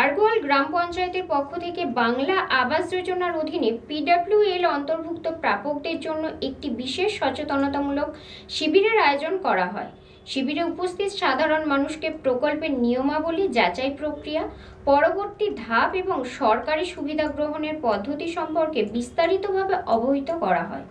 আরগোয়াল গ্রাম পঞ্চায়েতের পক্ষ থেকে বাংলা আবাস যোজনার অধীনে পিডব্লিউএল অন্তর্ভুক্ত প্রাপকদের জন্য একটি বিশেষ সচেতনতামূলক শিবিরের আয়োজন করা হয়। শিবিরে উপস্থিত সাধারণ মানুষকে প্রকল্পের নিয়মাবলী, যাচাই প্রক্রিয়া, পরবর্তী ধাপ এবং সরকারি সুবিধা গ্রহণের পদ্ধতি সম্পর্কে বিস্তারিতভাবে অবহিত করা হয়।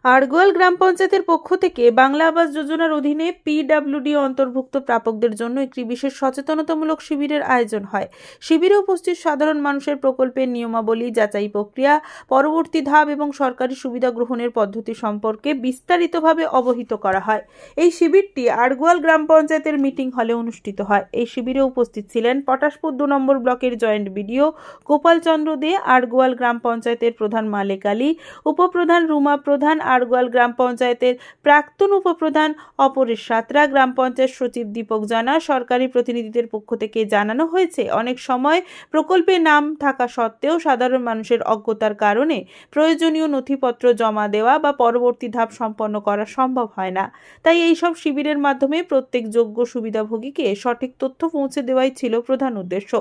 আরগোয়াল গ্রাম পঞ্চায়েতের পক্ষ থেকে বাংলা আবাস যোজনার অধীনে পিডব্লিউডি অন্তর্ভুক্ত প্রাপকদের জন্য একটি বিশেষ সচেতনতামূলক শিবিরের আয়োজন হয়। শিবিরে উপস্থিত সাধারণ মানুষের প্রকল্পের নিয়মাবলী, যাচাই প্রক্রিয়া, পরবর্তী ধাপ এবং সরকারি সুবিধা গ্রহণের পদ্ধতি সম্পর্কে বিস্তারিতভাবে অবহিত করা হয়। এই শিবিরটি আরগোয়াল গ্রাম পঞ্চায়েতের মিটিং হলে অনুষ্ঠিত হয়। এই শিবিরে উপস্থিত ছিলেন পটাশপুর 2 নম্বর ব্লকের জয়েন্ট বিডিও গোপাল চন্দ্র দে, আরগোয়াল গ্রাম পঞ্চায়েতের প্রধান মালেক আলী, উপপ্রধান রুমা প্রধান, আরগোয়াল গ্রাম পঞ্চায়েতের প্রাক্তন উপপ্রধান অপরেশ সাঁতরা, গ্রাম পঞ্চায়েত সচিব দীপক জানা। সরকারি প্রতিনিধিদের পক্ষ থেকে জানানো হয়েছে, অনেক সময় প্রকল্পে নাম থাকা সত্ত্বেও সাধারণ মানুষের অজ্ঞতার কারণে প্রয়োজনীয় নথিপত্র জমা দেওয়া বা পরবর্তী ধাপ সম্পন্ন করা সম্ভব হয় না। তাই এইসব শিবিরের মাধ্যমে প্রত্যেক যোগ্য সুবিধাভোগীকে সঠিক তথ্য পৌঁছে দেওয়াই ছিল প্রধান উদ্দেশ্য।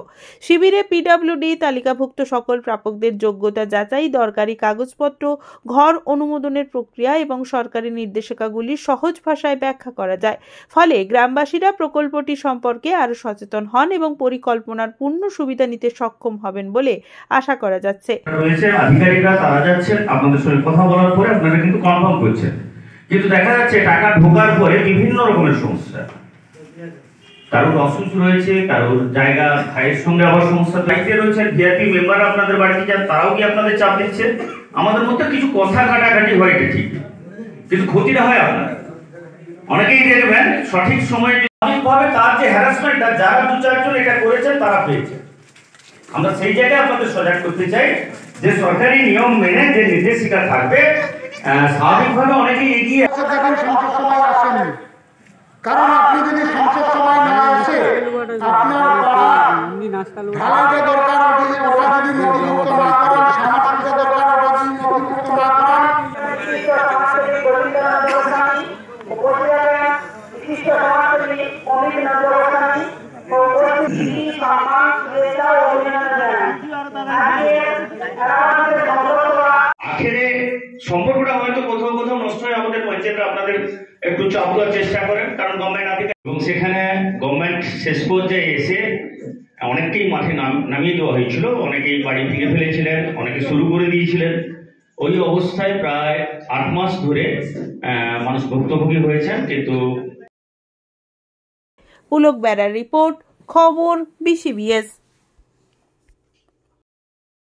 শিবিরে পিডব্লিউডি তালিকাভুক্ত সকল প্রাপকদের যোগ্যতা যাচাই, দরকারি কাগজপত্র, ঘর অনুমোদনের প্রক্রিয়া এবং সরকারি নির্দেশিকাগুলি সহজ ভাষায় ব্যাখ্যা করা যায়। ফলে গ্রামবাসীরা প্রকল্পটি সম্পর্কে আরো সচেতন হন এবং পরিকল্পনার পূর্ণ সুবিধা নিতে সক্ষম হবেন বলে আশা করা যাচ্ছে। আধিকারিকরা তারা যাচ্ছেন, আপনাদের সঙ্গে কথা বলার পরে আপনারা কিন্তু কনফার্ম করছেন, কিন্তু দেখা যাচ্ছে টাকা ঢোকার পরে বিভিন্ন রকমের সমস্যা, কারোর অসুস্থ রয়েছে, কারোর জায়গা ভাইয়ের সঙ্গে আবার সমস্যা, দায়িত্বে রয়েছে ভিআইপি মেম্বার আপনাদের বাড়িতে যান, তারাও কি আপনাদের চাপ দিচ্ছে? আমাদের মধ্যে কিছু কথা কাটাকাটি হয়, এটা ঠিক, কিন্তু ক্ষতিটা হয় আপনার। অনেকেই দেখবেন সঠিক সময়ে সঠিকভাবে তার যে হ্যারাসমেন্টটা যারা 2-4 জন এটা করেছেন তারা পেয়েছেন। আমরা সেই জায়গায় আপনাদের সজাগ করতে চাই যে সরকারি নিয়ম মেনে যে নির্দেশিকা থাকবে, স্বাভাবিকভাবে অনেকেই এগিয়ে সংসদ সভায় আসেননি, কারণ আপনি যদি সংসদ সভায় না আসে আপনার ঢালাইটা দরকার, ওটা যদি নথিভুক্ত না করেন, সামাজিকতা দরকার, ওটা যদি নথিভুক্ত না করেন, আখেরে সম্পর্কটা হয়তো কোথাও কোথাও নষ্ট হয়। আমাদের পঞ্চায়েত আপনাদের একটু চাপ দেওয়ার চেষ্টা করেন, কারণ গভর্নমেন্ট আধিকারিক এবং সেখানে গভর্নমেন্ট শেষ পর্যায়ে এসে অনেককেই মাঠে নামিয়ে দেওয়া হয়েছিল, অনেকেই বাড়ি ভেঙে ফেলেছিলেন, অনেকে শুরু করে দিয়েছিলেন। ওই অবস্থায় প্রায় 8 মাস ধরে মানুষ ভুক্তভোগী হয়েছেন। কিন্তু পুলক বেড়ার রিপোর্ট, খবর BCBS।